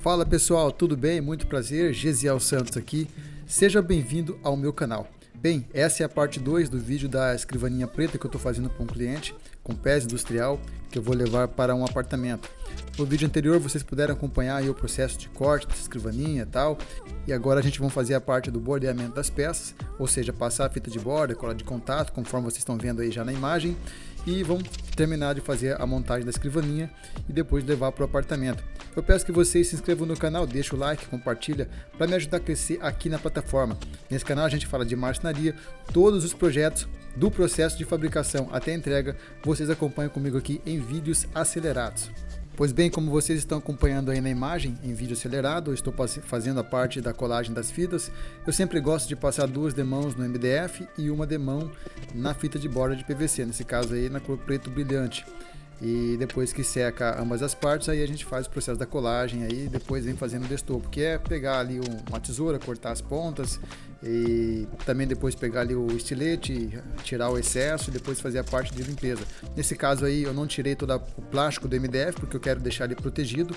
Fala pessoal, tudo bem? Muito prazer, Gesiel Santos aqui. Seja bem-vindo ao meu canal. Bem, essa é a parte 2 do vídeo da escrivaninha preta que eu estou fazendo para um cliente com pés industrial que eu vou levar para um apartamento. No vídeo anterior vocês puderam acompanhar aí o processo de corte dessa escrivaninha e tal. E agora a gente vai fazer a parte do bordeamento das peças, ou seja, passar a fita de borda, cola de contato, conforme vocês estão vendo aí já na imagem. E vamos terminar de fazer a montagem da escrivaninha e depois levar para o apartamento. Eu peço que vocês se inscrevam no canal, deixem o like, compartilha para me ajudar a crescer aqui na plataforma. Nesse canal a gente fala de marcenaria, todos os projetos, do processo de fabricação até a entrega, vocês acompanham comigo aqui em vídeos acelerados. Pois bem, como vocês estão acompanhando aí na imagem, em vídeo acelerado, eu estou fazendo a parte da colagem das fitas. Eu sempre gosto de passar duas demãos no MDF e uma demão na fita de borda de PVC, nesse caso aí na cor preto brilhante. E depois que seca ambas as partes, aí a gente faz o processo da colagem, aí depois vem fazendo o destopo, que é pegar ali uma tesoura, cortar as pontas e também depois pegar ali o estilete, tirar o excesso e depois fazer a parte de limpeza. Nesse caso aí eu não tirei todo o plástico do MDF porque eu quero deixar ele protegido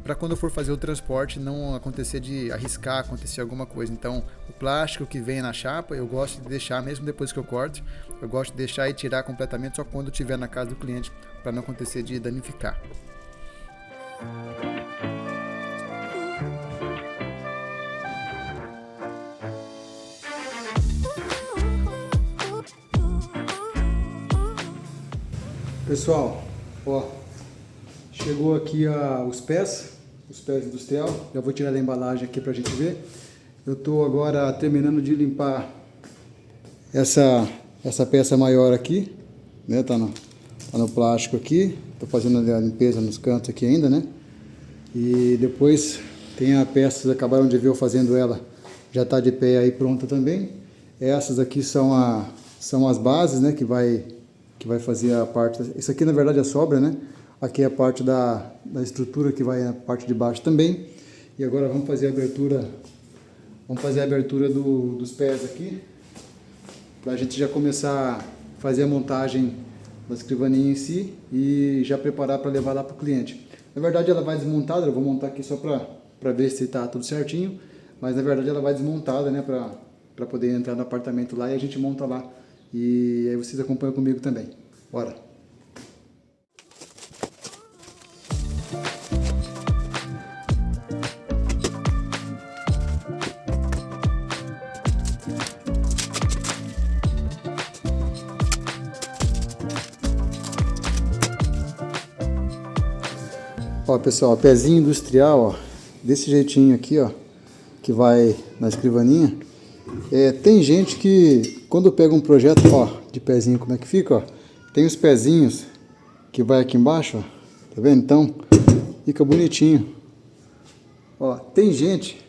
para quando eu for fazer o transporte não acontecer de arriscar, acontecer alguma coisa. Então o plástico que vem na chapa eu gosto de deixar mesmo depois que eu corto, eu gosto de deixar e tirar completamente só quando eu estiver na casa do cliente para não acontecer de danificar. Pessoal, ó, chegou aqui os pés industrial, já vou tirar da embalagem aqui pra gente ver. Eu tô agora terminando de limpar essa peça maior aqui, né, tá no plástico aqui, tô fazendo a limpeza nos cantos aqui ainda, né, e depois tem a peça, vocês acabaram de ver eu fazendo ela, já tá de pé aí pronta também. Essas aqui são as bases, né, que vai fazer a parte, isso aqui na verdade é a sobra, né? Aqui é a parte da estrutura que vai a parte de baixo também. E agora vamos fazer a abertura dos pés aqui, para a gente já começar a fazer a montagem da escrivaninha em si e já preparar para levar lá para o cliente. Na verdade ela vai desmontada, eu vou montar aqui só para ver se está tudo certinho, mas na verdade ela vai desmontada, né? Para poder entrar no apartamento lá e a gente monta lá. E aí vocês acompanham comigo também. Bora! Ó pessoal, pezinho industrial, ó, desse jeitinho aqui, ó, que vai na escrivaninha. Tem gente que quando pega um projeto, ó, de pezinho como é que fica, ó, tem os pezinhos que vai aqui embaixo, ó, tá vendo? Então fica bonitinho. Ó, tem gente,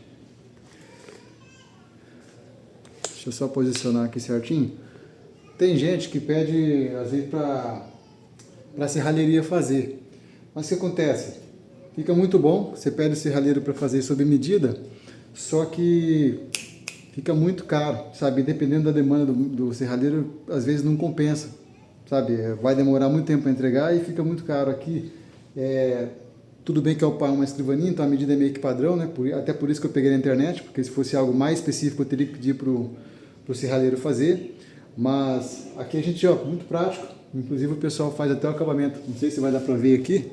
deixa eu só posicionar aqui certinho. Tem gente que pede às vezes para serralheria fazer, mas o que acontece? Fica muito bom, você pede o serralheiro para fazer sob medida, só que fica muito caro, sabe? Dependendo da demanda do serralheiro, às vezes não compensa, sabe? Vai demorar muito tempo para entregar e fica muito caro. Aqui, tudo bem que é uma escrivaninha, então a medida é meio que padrão, né? Até por isso que eu peguei na internet, porque se fosse algo mais específico eu teria que pedir para o serralheiro fazer. Mas aqui a gente, ó, muito prático, inclusive o pessoal faz até o acabamento, não sei se vai dar para ver aqui.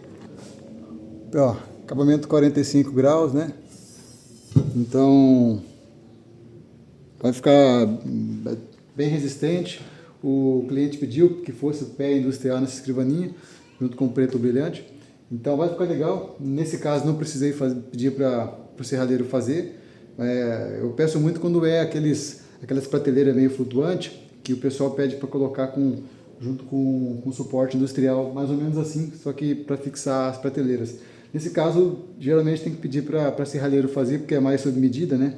Ó, acabamento 45 graus, né? Então vai ficar bem resistente. O cliente pediu que fosse o pé industrial nessa escrivaninha, junto com o preto brilhante. Então vai ficar legal. Nesse caso não precisei pedir para o serralheiro fazer. Eu peço muito quando aquelas prateleiras meio flutuantes, que o pessoal pede para colocar junto com suporte industrial, mais ou menos assim, só que para fixar as prateleiras. Nesse caso, geralmente tem que pedir para serralheiro fazer, porque é mais sob medida, né?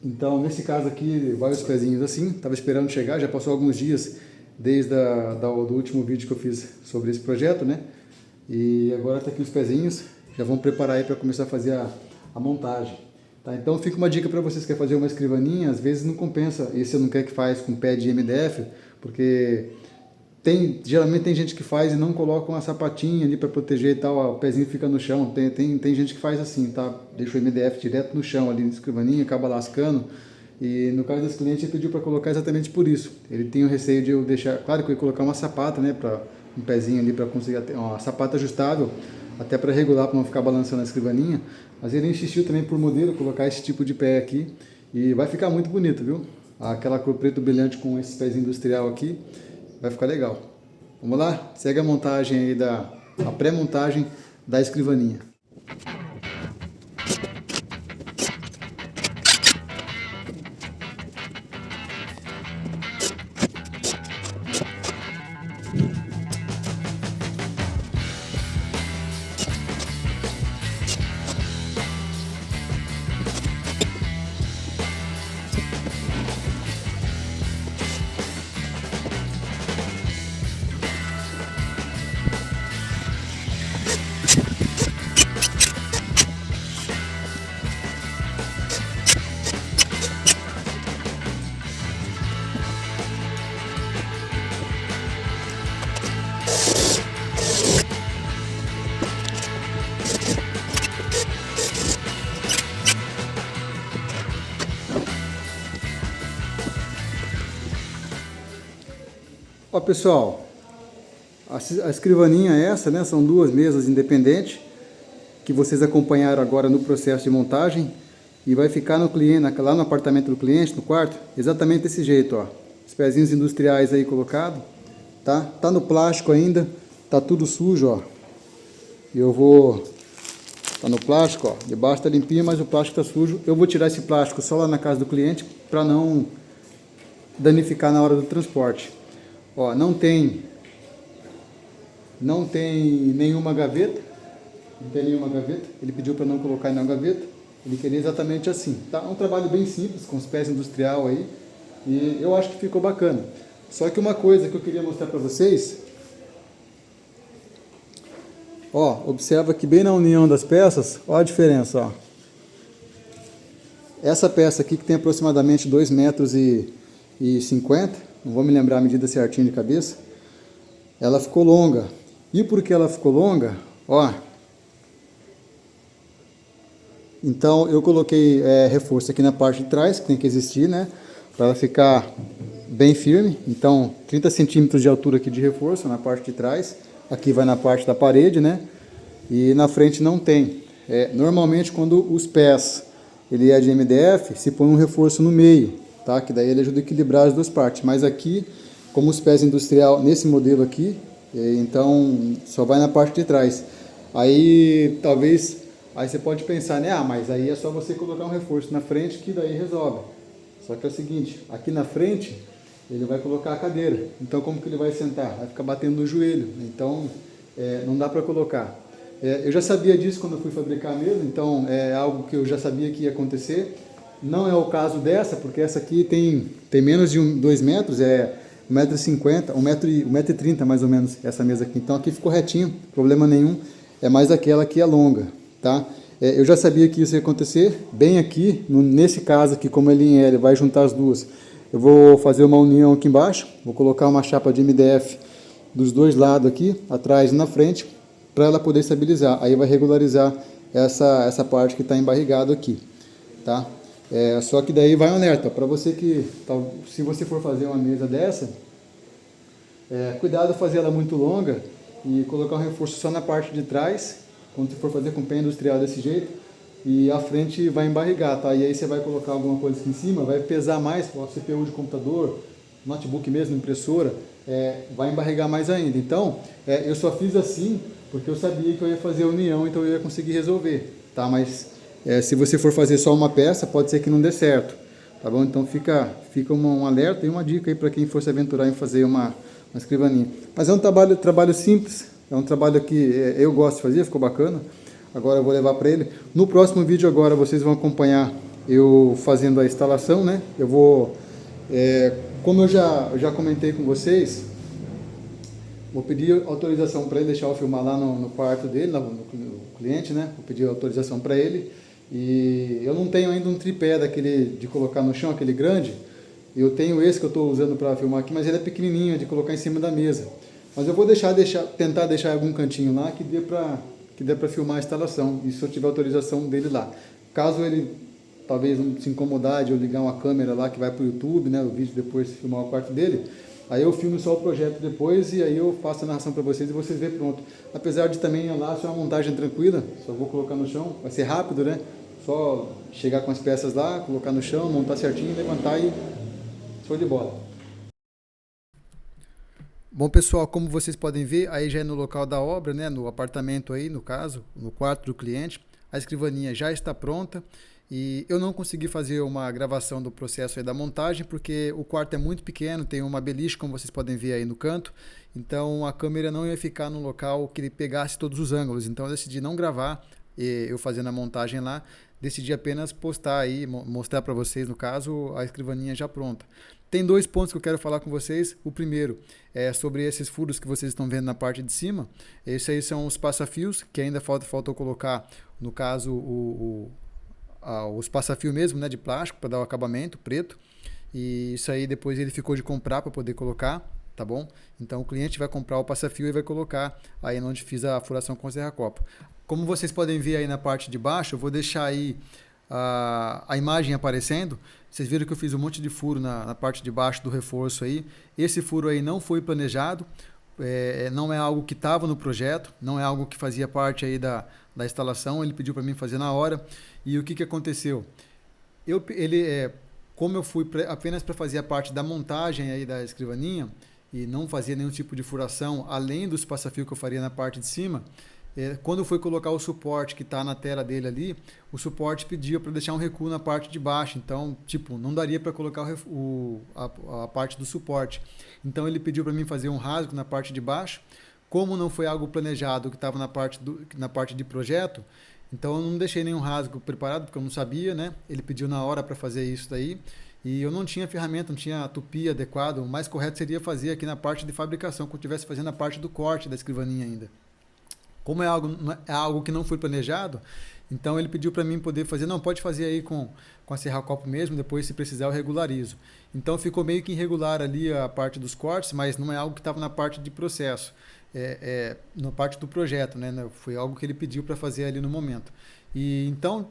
Então, nesse caso aqui, vai os pezinhos assim. Estava esperando chegar, já passou alguns dias desde do último vídeo que eu fiz sobre esse projeto, né? E agora está aqui os pezinhos. Já vamos preparar aí para começar a fazer a montagem. Tá? Então, fica uma dica para vocês que querem fazer uma escrivaninha. Às vezes não compensa, e você não quer que faz com pé de MDF, porque Geralmente tem gente que faz e não coloca uma sapatinha ali para proteger e tal, o pezinho fica no chão. Tem gente que faz assim, tá? Deixa o MDF direto no chão ali na escrivaninha, acaba lascando. E no caso desse cliente ele pediu para colocar exatamente por isso. Ele tem o receio de eu deixar, claro que eu ia colocar uma sapata, né, para um pezinho ali para conseguir uma sapata ajustável, até para regular, para não ficar balançando a escrivaninha. Mas ele insistiu também por modelo colocar esse tipo de pé aqui e vai ficar muito bonito, viu? Aquela cor preto brilhante com esse pezinho industrial aqui, vai ficar legal. Vamos lá? Segue a montagem aí a pré-montagem da escrivaninha. Ó pessoal, a escrivaninha é essa, né? São duas mesas independentes que vocês acompanharam agora no processo de montagem e vai ficar no cliente, lá no apartamento do cliente, no quarto, exatamente desse jeito, ó. Os pezinhos industriais aí colocados, tá? Tá no plástico ainda, tá tudo sujo, ó. Tá no plástico, ó. Debaixo tá limpinho, mas o plástico tá sujo. Eu vou tirar esse plástico só lá na casa do cliente para não danificar na hora do transporte. Ó, não tem nenhuma gaveta, ele pediu para não colocar em nenhuma gaveta, ele queria exatamente assim, tá? Um trabalho bem simples, com os pés industrial aí, e eu acho que ficou bacana. Só que uma coisa que eu queria mostrar para vocês, ó, observa que bem na união das peças, ó a diferença, ó. Essa peça aqui que tem aproximadamente 2,50 m, não vou me lembrar a medida certinha de cabeça, ela ficou longa. E por que ela ficou longa? Ó, então eu coloquei reforço aqui na parte de trás, que tem que existir, né? Para ela ficar bem firme. Então 30 centímetros de altura aqui de reforço na parte de trás. Aqui vai na parte da parede, né? E na frente não tem. Normalmente quando os pés ele é de MDF, se põe um reforço no meio. Tá? Que daí ele ajuda a equilibrar as duas partes, mas aqui, como os pés industrial nesse modelo aqui, então só vai na parte de trás. Aí você pode pensar, né? Ah, mas aí é só você colocar um reforço na frente que daí resolve. Só que é o seguinte, aqui na frente ele vai colocar a cadeira, então como que ele vai sentar? Vai ficar batendo no joelho, então não dá para colocar. Eu já sabia disso quando eu fui fabricar mesmo, então é algo que eu já sabia que ia acontecer. Não é o caso dessa, porque essa aqui tem menos de 2 metros, 1,50 m, 1,30 m mais ou menos, essa mesa aqui. Então aqui ficou retinho, problema nenhum, é mais aquela que é longa, tá? Eu já sabia que isso ia acontecer, bem aqui, nesse caso aqui, como ele em L, vai juntar as duas. Eu vou fazer uma união aqui embaixo, vou colocar uma chapa de MDF dos dois lados aqui, atrás e na frente, para ela poder estabilizar. Aí vai regularizar essa parte que está embarrigado aqui, tá? Só que daí vai um alerta, para você que, se você for fazer uma mesa dessa, cuidado fazer ela muito longa e colocar um reforço só na parte de trás, quando você for fazer com pé industrial desse jeito, e a frente vai embarrigar, tá? E aí você vai colocar alguma coisa aqui em cima, vai pesar mais, o CPU de computador, notebook mesmo, impressora, vai embarrigar mais ainda. Então, eu só fiz assim, porque eu sabia que eu ia fazer a união, então eu ia conseguir resolver, tá? Mas se você for fazer só uma peça, pode ser que não dê certo, tá bom? Então fica um alerta e uma dica aí para quem for se aventurar em fazer uma escrivaninha. Mas é um trabalho simples, é um trabalho que eu gosto de fazer, ficou bacana. Agora eu vou levar para ele. No próximo vídeo agora vocês vão acompanhar eu fazendo a instalação, né? Eu vou, como eu já comentei com vocês, vou pedir autorização para ele deixar eu filmar lá no quarto dele, no cliente, né? Vou pedir autorização para ele. E eu não tenho ainda um tripé daquele de colocar no chão, aquele grande. Eu tenho esse que eu estou usando para filmar aqui, mas ele é pequenininho, é de colocar em cima da mesa. Mas eu vou tentar deixar em algum cantinho lá que dê para filmar a instalação, e se eu tiver autorização dele lá. Caso ele talvez não se incomodar de eu ligar uma câmera lá que vai para o YouTube, né, o vídeo depois filmar o quarto dele, aí eu filmo só o projeto depois e aí eu faço a narração para vocês e vocês veem pronto. Apesar de também lá ser uma montagem tranquila, só vou colocar no chão, vai ser rápido, né? Só chegar com as peças lá, colocar no chão, montar certinho, levantar e show de bola. Bom, pessoal, como vocês podem ver, aí já é no local da obra, né, no apartamento aí, no caso, no quarto do cliente, a escrivaninha já está pronta e eu não consegui fazer uma gravação do processo aí da montagem porque o quarto é muito pequeno, tem uma beliche, como vocês podem ver aí no canto, então a câmera não ia ficar no local que ele pegasse todos os ângulos, então eu decidi não gravar eu fazendo a montagem lá, decidi apenas postar aí, mostrar para vocês, no caso, a escrivaninha já pronta. Tem dois pontos que eu quero falar com vocês. O primeiro é sobre esses furos que vocês estão vendo na parte de cima. Esses aí são os passafios, que ainda faltou colocar, no caso, os passafios mesmo, né, de plástico, para dar o acabamento preto. E isso aí depois ele ficou de comprar para poder colocar, tá bom? Então o cliente vai comprar o passafio e vai colocar aí onde fiz a furação com serra-copo. Como vocês podem ver aí na parte de baixo, eu vou deixar aí a imagem aparecendo. Vocês viram que eu fiz um monte de furo na parte de baixo do reforço aí. Esse furo aí não foi planejado, não é algo que estava no projeto, não é algo que fazia parte aí da instalação, ele pediu para mim fazer na hora. E o que aconteceu? Como eu fui apenas para fazer a parte da montagem aí da escrivaninha e não fazia nenhum tipo de furação, além dos passafios que eu faria na parte de cima, quando eu fui colocar o suporte que está na tela dele ali, o suporte pedia para deixar um recuo na parte de baixo, então, tipo, não daria para colocar a parte do suporte. Então ele pediu para mim fazer um rasgo na parte de baixo. Como não foi algo planejado que estava na parte de projeto, então eu não deixei nenhum rasgo preparado, porque eu não sabia, né? Ele pediu na hora para fazer isso daí, e eu não tinha ferramenta, não tinha tupi adequado. O mais correto seria fazer aqui na parte de fabricação, quando eu estivesse fazendo a parte do corte da escrivaninha ainda. Como é algo que não foi planejado, então ele pediu para mim poder fazer, não, pode fazer aí com a serra-copo mesmo, depois se precisar eu regularizo. Então ficou meio que irregular ali a parte dos cortes, mas não é algo que estava na parte de processo, na parte do projeto, né? Foi algo que ele pediu para fazer ali no momento. E então,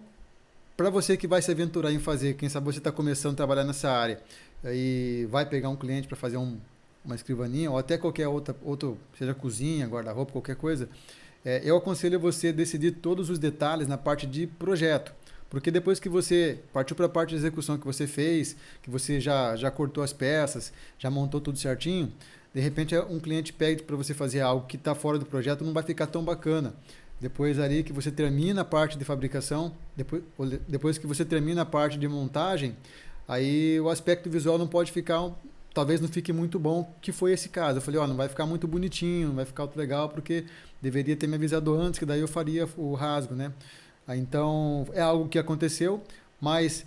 para você que vai se aventurar em fazer, quem sabe você está começando a trabalhar nessa área e vai pegar um cliente para fazer uma escrivaninha, ou até qualquer outra, seja cozinha, guarda-roupa, qualquer coisa, eu aconselho você decidir todos os detalhes na parte de projeto, porque depois que você partiu para a parte de execução que você fez, que você já cortou as peças, já montou tudo certinho, de repente um cliente pede para você fazer algo que está fora do projeto, não vai ficar tão bacana. Depois ali que você termina a parte de fabricação, depois que você termina a parte de montagem, aí o aspecto visual não pode ficar, talvez não fique muito bom, que foi esse caso. Eu falei, ó, não vai ficar muito bonitinho, não vai ficar muito legal, porque deveria ter me avisado antes, que daí eu faria o rasgo, né? Então, é algo que aconteceu, mas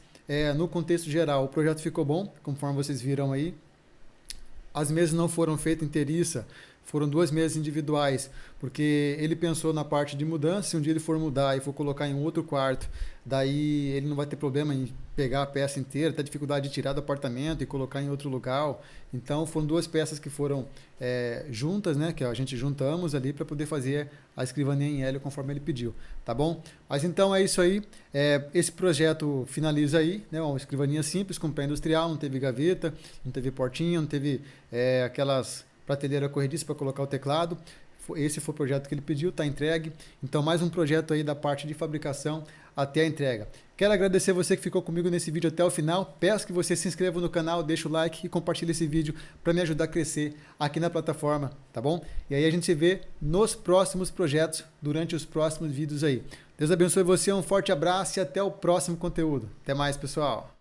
no contexto geral, o projeto ficou bom, conforme vocês viram aí. As mesas não foram feitas inteiriça, foram 2 mesas individuais, porque ele pensou na parte de mudança. Se um dia ele for mudar e for colocar em outro quarto, daí ele não vai ter problema em pegar a peça inteira, ter dificuldade de tirar do apartamento e colocar em outro lugar. Então foram 2 peças que foram juntas, né, que a gente juntamos ali para poder fazer a escrivaninha em hélio conforme ele pediu, tá bom? Mas então é isso aí, esse projeto finaliza aí, né, uma escrivaninha simples com pé industrial, não teve gaveta, não teve portinha, não teve aquelas prateleira corrediça para colocar o teclado. Esse foi o projeto que ele pediu, está entregue. Então mais um projeto aí da parte de fabricação até a entrega. Quero agradecer você que ficou comigo nesse vídeo até o final. Peço que você se inscreva no canal, deixa o like e compartilhe esse vídeo para me ajudar a crescer aqui na plataforma, tá bom? E aí a gente se vê nos próximos projetos, durante os próximos vídeos aí. Deus abençoe você, um forte abraço e até o próximo conteúdo. Até mais, pessoal!